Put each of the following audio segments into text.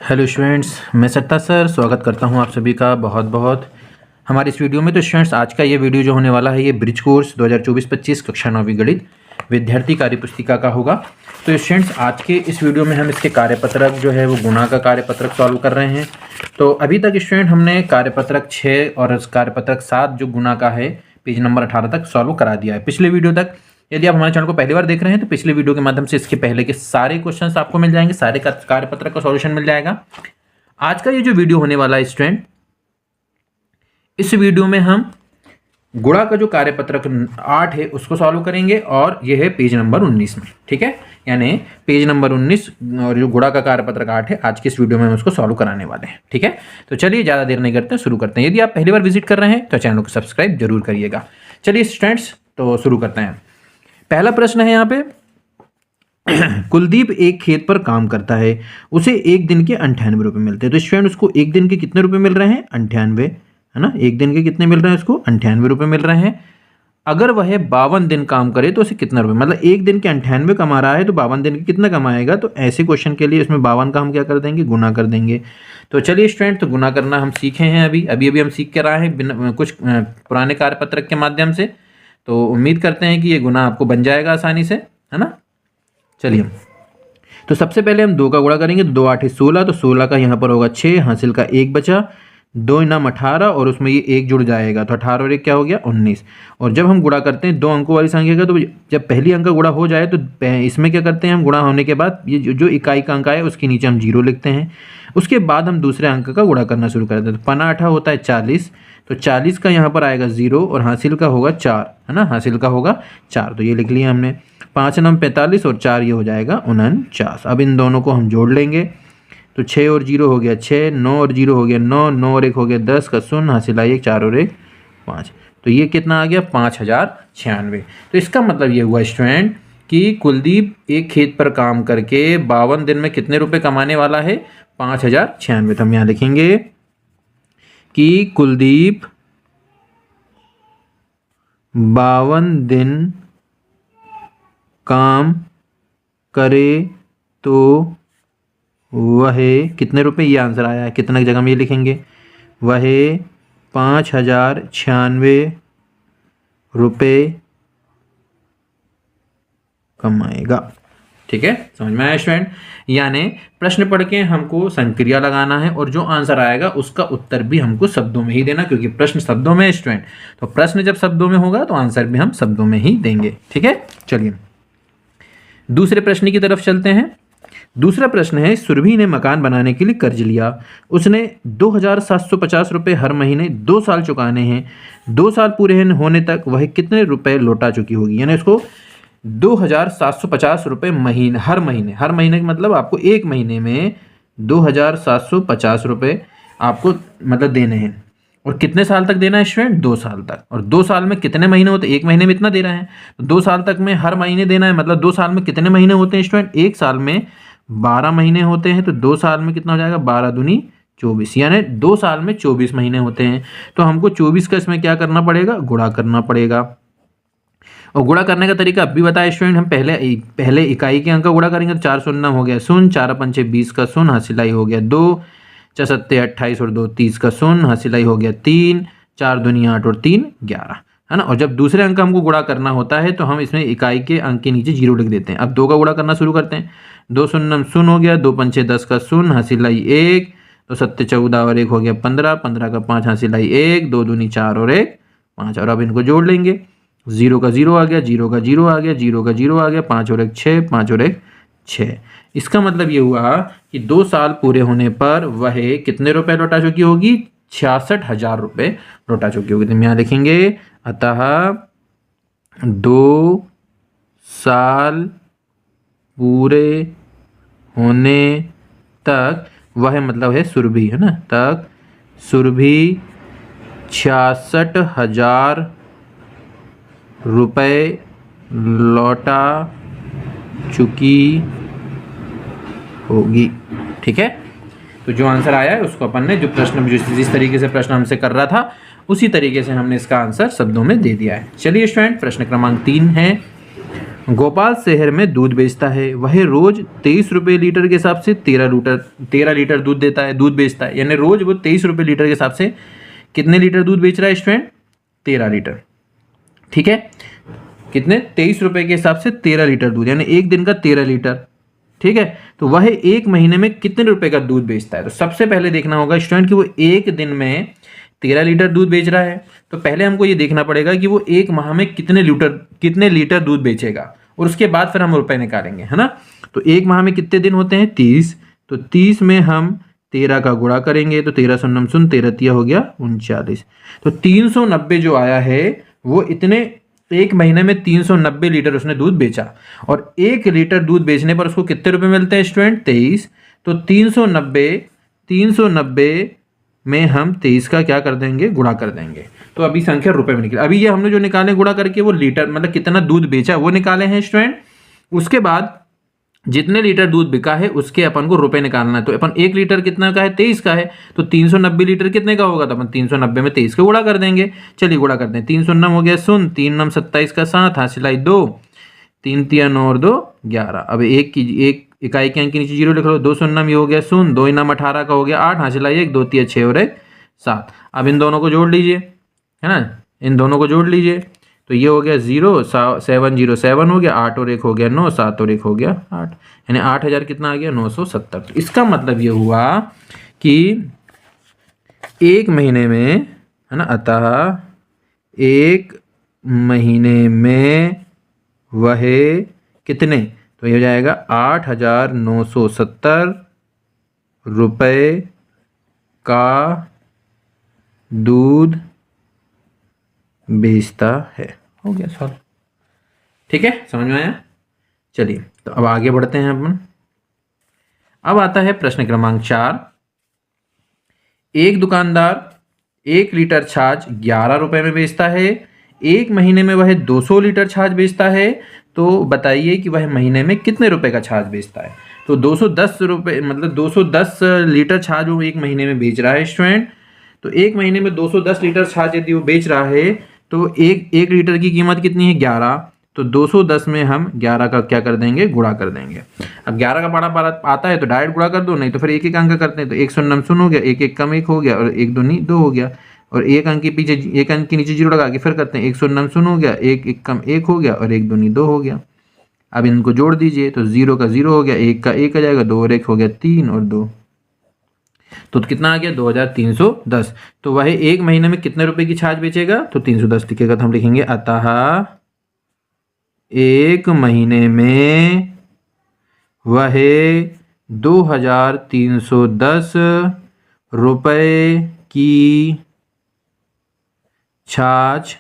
Hello students, मैं सत्ता sir स्वागत करता हूं आप सभी का बहुत बहुत हमारे इस वीडियो में। तो स्टूडेंट्स, आज का ये वीडियो जो होने वाला है ये ब्रिज कोर्स 2024-25 कक्षा 9वीं गणित विद्यार्थी कार्य पुस्तिका का होगा। तो स्टूडेंट्स, आज के इस वीडियो में हम इसके कार्यपत्रक जो है वो गुणा का कार्यपत्रक सॉल्व कर रहे हैं। तो अभी तक स्टूडेंट हमने कार्यपत्रक 6 और कार्यपत्रक 7 जो गुणा का है पेज नंबर 18 तक सॉल्व करा दिया है पिछले वीडियो तक। यदि आप हमारे चैनल को पहली बार देख रहे हैं तो पिछले वीडियो के माध्यम से इसके पहले के सारे क्वेश्चंस आपको मिल जाएंगे, सारे कार्यपत्रक का सॉल्यूशन मिल जाएगा। आज का ये जो वीडियो होने वाला है स्टूडेंट, इस वीडियो में हम गुणा का जो कार्यपत्रक 8 है उसको सॉल्व करेंगे और ये है पेज नंबर 19 में। ठीक है, यानी पेज नंबर 19 और जो गुणा का कार्यपत्रक 8 है आज के इस वीडियो में हम उसको सॉल्व कराने वाले हैं। ठीक है, तो चलिए ज़्यादा देर नहीं करते हैं, शुरू करते हैं। यदि आप पहली बार विजिट कर रहे हैं तो चैनल को सब्सक्राइब जरूर करिएगा। चलिए स्टूडेंट्स, तो शुरू करते हैं। पहला प्रश्न है यहाँ पे, कुलदीप एक खेत पर काम करता है, उसे एक दिन के 98 रुपये मिलते हैं। तो स्टूडेंट, उसको एक दिन के कितने रुपए मिल रहे हैं? 98, है ना। एक दिन के कितने मिल रहे हैं? उसको 98 रुपये मिल रहे हैं। अगर वह 52 दिन काम करे तो उसे कितना रुपये, मतलब एक दिन के 98 कमा रहा है तो 52 दिन के कितना कमाएगा? तो ऐसे क्वेश्चन के लिए इसमें 52 का हम क्या कर देंगे? गुना कर देंगे। तो चलिए स्टूडेंट, तो गुना करना हम सीखे हैं, अभी हम सीख कर आए हैं कुछ पुराने कार्यपत्रक के माध्यम से। तो उम्मीद करते हैं कि ये गुना आपको बन जाएगा आसानी से, है ना। चलिए, तो सबसे पहले हम 2 का गुणा करेंगे। 2 8 16, तो 16 का यहाँ पर होगा 6, हासिल का 1 बचा, 2 इनाम 18 और उसमें ये 1 जुड़ जाएगा तो 18 और 1 क्या हो गया? 19। और जब हम गुणा करते हैं 2 अंकों वाली संख्या का, तो जब पहली अंक का गुणा हो जाए तो इसमें क्या करते हैं हम? गुणा होने के बाद ये जो इकाई का अंक है उसके नीचे हम 0 लिखते हैं। उसके बाद हम दूसरे अंक का गुणा करना शुरू करते हैं। तो 5 होता है 40, तो 40 का यहाँ पर आएगा 0 और हासिल का होगा 4, है ना। हासिल का होगा 4, तो ये लिख लिया हमने। 5 9 45 और 4 ये हो जाएगा 49। अब इन दोनों को हम जोड़ लेंगे तो 6 और 0 हो गया 6, 9 और 0 हो गया 9, 9 और 1 हो गया 10 का शून्य, हासिल आई 1, 4 और 1 5। तो ये कितना आ गया? 5096। तो इसका मतलब ये हुआ स्टूडेंट कि कुलदीप एक खेत पर काम करके 52 दिन में कितने रुपए कमाने वाला है? 5096। तो हम यहाँ लिखेंगे कि कुलदीप 52 दिन काम करे तो वह कितने रुपए, ये आंसर आया है। कितना की जगह में ये लिखेंगे, वह 5096 रुपये कमाएगा। ठीक है, समझ में आया स्टूडेंट। यानी प्रश्न पढ़ के हमको संक्रिया लगाना है और जो आंसर आएगा उसका उत्तर भी हमको शब्दों में ही देना, क्योंकि प्रश्न शब्दों में है स्टूडेंट। तो प्रश्न जब शब्दों में होगा तो आंसर भी हम शब्दों में ही देंगे। ठीक है, चलिए दूसरे प्रश्न की तरफ चलते हैं। दूसरा प्रश्न है, सुरभि ने मकान बनाने के लिए कर्ज लिया। उसने 2750 रुपये हर महीने 2 साल चुकाने हैं। 2 साल पूरे होने तक वह कितने रुपए लौटा चुकी होगी? यानी उसको 2750 रुपये हर महीने का मतलब आपको एक महीने में 2750 रुपये आपको मतलब देने हैं। और कितने साल तक देना है स्टूडेंट? 2 साल तक। और 2 साल में कितने महीने होते हैं? एक महीने में इतना दे रहे हैं तो 2 साल तक में हर महीने देना है। मतलब 2 साल में कितने महीने होते हैं स्टूडेंट? एक साल में 12 महीने होते हैं, तो 2 साल में कितना हो जाएगा? 12 दूनी 24, यानी 2 साल में 24 महीने होते हैं। तो हमको 24 का इसमें क्या करना पड़ेगा? गुणा करना पड़ेगा। और गुणा करने का तरीका अब भी बताया स्टूडेंट। हम पहले इकाई के अंक का गुणा करेंगे तो 4 शून्य हो गया 0, 4 पंचे 20 का शून्य, हासिलाई हो गया 2, 4 सत्ते 28 और 2 30 का शून्य, हासिलाई हो गया 3, 4 दूनी 8 और 3 11, है ना। और जब दूसरे अंक हमको गुणा करना होता है तो हम इसमें इकाई के अंक के नीचे 0 लिख देते हैं। अब 2 का गुणा करना शुरू करते हैं। 2 शून्य शून्य हो गया, 2 पंचे 10 का शून्य, हासिलाई 1, 2 सत्ते 14 और 1 हो गया 15, 15 का 5, हासिलाई 1, 2 दूनी 4 और 1 5। और अब इनको जोड़ लेंगे। 0 का 0 आ गया, 0 का 0 आ गया, 0 का 0 आ गया, 5 और 1 6, 5 और 1 6। इसका मतलब ये हुआ कि 2 साल पूरे होने पर वह कितने रुपए लौटा चुकी होगी? 66,000 रुपये लौटा चुकी होगी। तो हम यहाँ लिखेंगे, अतः 2 साल पूरे होने तक वह मतलब है सुरभि, है ना, तक सुरभि 66,000 रुपये लौटा चुकी होगी। ठीक है, तो जो आंसर आया है उसको अपन ने जो प्रश्न जिस तरीके से प्रश्न हमसे कर रहा था उसी तरीके से हमने इसका आंसर शब्दों में दे दिया है। चलिए स्टूडेंट, प्रश्न क्रमांक 3 है, गोपाल शहर में दूध बेचता है, वह रोज 23 रुपये लीटर के हिसाब से 13 लीटर दूध देता है, दूध बेचता है, यानी रोज वो 23 रुपये लीटर के हिसाब से कितने लीटर दूध बेच रहा है स्टूडेंट? 13 लीटर। ठीक है, कितने? 23 रुपये के हिसाब से 13 लीटर दूध, यानी एक दिन का 13 लीटर। ठीक है, तो वह एक महीने में कितने रुपए का दूध बेचता है? तो सबसे पहले देखना होगा स्टूडेंट कि वो एक दिन में 13 लीटर दूध बेच रहा है, तो पहले हमको ये देखना पड़ेगा कि वो एक माह में कितने लीटर दूध बेचेगा, और उसके बाद फिर हम रुपए निकालेंगे, है ना। तो एक माह में कितने दिन होते हैं? 30। तो 30 में हम 13 का गुणा करेंगे, तो 13 सुन्नम सुन 13 तिया हो गया 39। तो 390 जो आया है वो इतने एक महीने में 390 लीटर उसने दूध बेचा, और 1 लीटर दूध बेचने पर उसको कितने रुपए मिलते हैं स्टूडेंट? 23। तो 390 में हम 23 का क्या कर देंगे? गुणा कर देंगे, तो अभी संख्या रुपए में निकली। अभी ये हमने जो निकाले गुणा करके वो लीटर मतलब कितना दूध बेचा वो निकाले हैं स्टूडेंट। उसके बाद जितने लीटर दूध बिका है उसके अपन को रुपए निकालना है। तो अपन 1 लीटर कितना का है? 23 का है, तो 390 लीटर कितने का होगा? तो अपन 390 में 23 का गुणा कर देंगे। चलिए गुणा करते हैं। 3 सुन्नम हो गया सुन, 3 नम 27 का 7, हासिलाई 2, 3 तिया 9 और 2 11। अब एक इकाई के अंक के नीचे 0 लिख लो। 2 सुन्नम ये हो गया सुन, 2 नम 18 का हो गया 8, हासिलाई 1, 2 तिया 6 और 1 7। अब इन दोनों को जोड़ लीजिए, है ना, इन दोनों को जोड़ लीजिए। तो ये हो गया 0 7 0 7 हो गया, 8 और 1 हो गया 9, 7 और 1 हो गया 8, यानी 8000 कितना आ गया? 970। तो इसका मतलब ये हुआ कि एक महीने में, है ना, अतः एक महीने में वह कितने? तो ये हो जाएगा 8970 रुपये का दूध बेचता है। हो गया सॉल्व। ठीक है, समझ में आया? चलिए तो अब आगे बढ़ते हैं अपन। अब आता है प्रश्न क्रमांक 4। एक दुकानदार 1 लीटर छाछ 11 रुपए में बेचता है, एक महीने में वह 200 लीटर छाछ बेचता है, तो बताइए कि वह महीने में कितने रुपए का छाछ बेचता है? तो 210 रुपये मतलब 210 लीटर छाछ वो एक महीने में बेच रहा है स्टूडेंट। तो एक महीने में 210 लीटर छाछ यदि वो बेच रहा है तो एक लीटर की कीमत कितनी है? 11। तो 210 में हम 11 का क्या कर देंगे? गुणा कर देंगे। अब 11 का बड़ा आता है तो डायरेक्ट गुणा कर दो, नहीं तो फिर एक एक अंक करते हैं। तो 1 सुन्नम सुन हो गया, 1 1 कम 1 हो गया, और 1 दूनी 2 हो गया, और एक अंक के पीछे एक अंक के नीचे 0 लगा के फिर करते हैं। 1 सुन्नम सुन हो गया, 1 1 कम 1 हो गया, और 1 दूनी 2 हो गया। अब इनको जोड़ दीजिए, तो 0 का 0 हो गया, 1 का 1 आ जाएगा, 2 और 1 हो गया 3 और 2, तो कितना आ गया? 2310। तो वह एक महीने में कितने रुपए की छाछ बेचेगा? तो 310 लिखेगा, तो हम लिखेंगे अतः एक महीने में वह 2310 रुपए की छाछ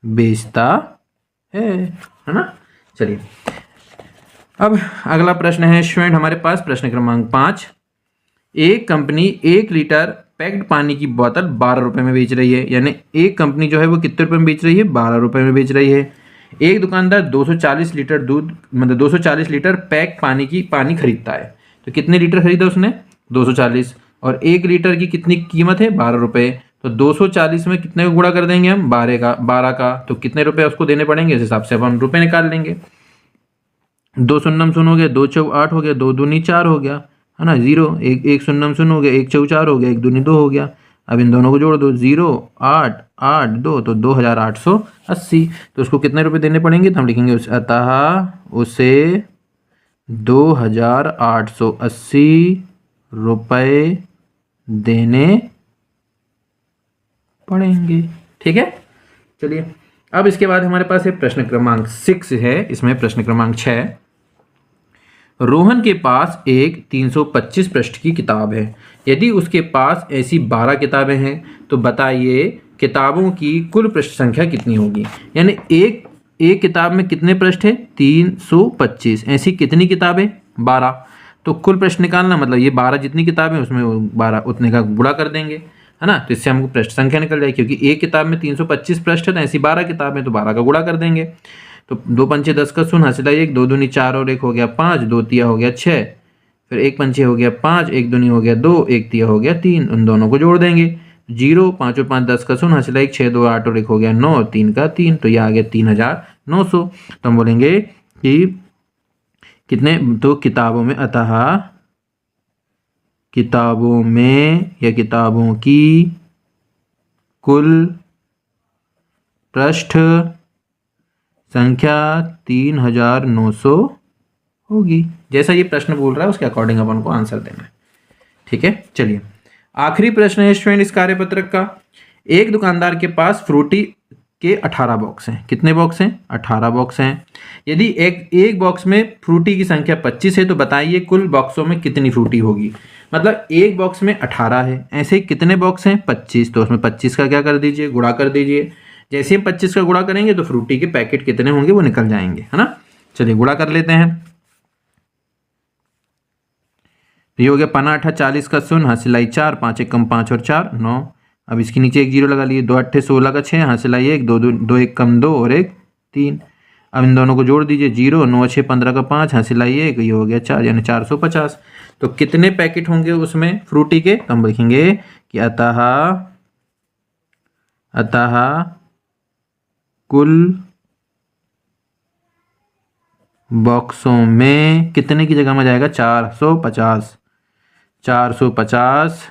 बेचता है ना। चलिए अब अगला प्रश्न है स्टूडेंट हमारे पास, प्रश्न क्रमांक 5। एक कंपनी 1 लीटर पैक्ड पानी की बोतल 12 रुपए में बेच रही है, यानी एक कंपनी जो है वो कितने रुपए में बेच रही है? 12 रुपए में बेच रही है। एक दुकानदार 240 लीटर दूध मतलब 240 लीटर पैक पानी खरीदता है, तो कितने लीटर खरीदा उसने? 240, और 1 लीटर की कितनी कीमत है? 12 रुपये। तो 240 में कितने को गुणा कर देंगे हम? 12 का, तो कितने रुपए उसको देने पड़ेंगे? इस हिसाब से अपन रुपए निकाल लेंगे। 2 सुन्नम सुन हो गया, 2 चौ 8 हो गया, 2 दूनी 4 हो गया, है ना, 0 1 सुन्नम सुन हो गया, 1 चौ 4 हो गया, 1 दूनी 2 हो गया। अब इन दोनों को जोड़ दो, 0 8 8 2, तो 2880। तो उसको कितने रुपए देने पड़ेंगे? तो हम लिखेंगे अतः उसे 2880 रुपये देने पड़ेंगे। ठीक है, चलिए अब इसके बाद हमारे पास है प्रश्न क्रमांक 6 है। इसमें प्रश्न क्रमांक 6, रोहन के पास एक 325 पृष्ठ की किताब है, यदि उसके पास ऐसी 12 किताबें हैं तो बताइए किताबों की कुल पृष्ठ संख्या कितनी होगी। यानी एक किताब में कितने पृष्ठ है? 325। ऐसी कितनी किताबें? 12। तो कुल पृष्ठ निकालना मतलब ये 12 जितनी किताबें उसमें 12 उतने का गुणा कर देंगे, है ना। तो इससे हमको पृष्ठ संख्या निकल जाएगी, क्योंकि एक किताब में 325 पृष्ठ है तो ऐसी 12 किताबें, तो 12 का गुणा कर देंगे। तो 2 पंचे 10 का शून्य, हासिल 1, 2 दूनी 4 और 1 हो गया 5, 2 तिया हो गया 6, फिर 1 पंचे हो गया 5, 1 दूनी हो गया 2, 1 तिया हो गया 3। उन दोनों को जोड़ देंगे, 0 5 और 5 10 का शून्य, हासिल 1, 6 2 8 और 1 हो गया 9, 3 का 3, तो यह आ गया 900। तो हम बोलेंगे कि कितने, तो किताबों में, अतः किताबों में या किताबों की कुल पृष्ठ संख्या 3900 होगी। जैसा ये प्रश्न बोल रहा है उसके अकॉर्डिंग अपन को आंसर देना है। ठीक है, चलिए आखिरी प्रश्न है स्टूडेंट इस कार्यपत्रक का। एक दुकानदार के पास फ्रूटी के 18 बॉक्स हैं। कितने बॉक्स हैं? 18 बॉक्स हैं। यदि एक बॉक्स में फ्रूटी की संख्या 25 है तो बताइए कुल बॉक्सों में कितनी फ्रूटी होगी। मतलब एक बॉक्स में 18 है, ऐसे कितने बॉक्स हैं? 25। तो उसमें 25 का क्या कर दीजिए, गुणा कर दीजिए। जैसे हम 25 का गुणा करेंगे तो फ्रूटी के पैकेट कितने होंगे वो निकल जाएंगे, है ना। चलिए गुणा कर लेते हैं। तो ये हो गया पना 8 40 का 0, हाँ सिलाई 4, 5 1 कम 5 और 4 9। अब इसके नीचे एक जीरो लगा लिए। 2 8 16 का 6, हाँ सिलाई 1, 2 2 1 कम 2 और 1 3। अब इन दोनों को जोड़ दीजिए, 0 9 6 15 का 5, हाँ सिलाई 1, ये हो गया 4 यानी 450। तो कितने पैकेट होंगे उसमें फ्रूटी के? तो हम लिखेंगे कि अतः कुल बॉक्सों में कितने की जगह में जाएगा? 450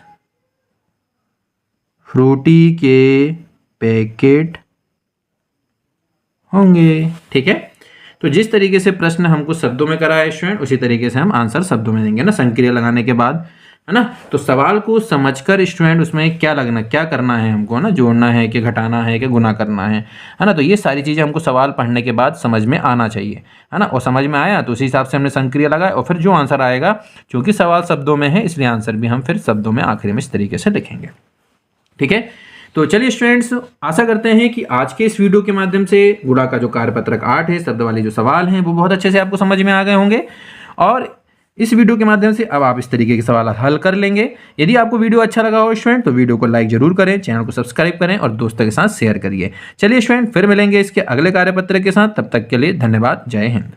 फ्रूटी के पैकेट होंगे। ठीक है, तो जिस तरीके से प्रश्न हमको शब्दों में करा है स्टूडेंट, उसी तरीके से हम आंसर शब्दों में देंगे ना, संक्रिया लगाने के बाद, है ना। तो सवाल को समझकर स्टूडेंट उसमें क्या करना है हमको, है ना, जोड़ना है कि घटाना है कि गुना करना है ना। तो ये सारी चीज़ें हमको सवाल पढ़ने के बाद समझ में आना चाहिए, है ना। और समझ में आया तो उसी हिसाब से हमने संक्रिया लगाया और फिर जो आंसर आएगा, क्योंकि सवाल शब्दों में है इसलिए आंसर भी हम फिर शब्दों में आखिरी में इस तरीके से लिखेंगे। ठीक है, तो चलिए स्टूडेंट्स, आशा करते हैं कि आज के इस वीडियो के माध्यम से गुणा का जो कार्यपत्रक 8 है, शब्द वाले जो सवाल हैं वो बहुत अच्छे से आपको समझ में आ गए होंगे और इस वीडियो के माध्यम से अब आप इस तरीके के सवाल हल कर लेंगे। यदि आपको वीडियो अच्छा लगा हो स्टूडेंट तो वीडियो को लाइक जरूर करें, चैनल को सब्सक्राइब करें और दोस्तों के साथ शेयर करिए। चलिए स्टूडेंट, फिर मिलेंगे इसके अगले कार्यपत्रक के साथ, तब तक के लिए धन्यवाद। जय हिंद।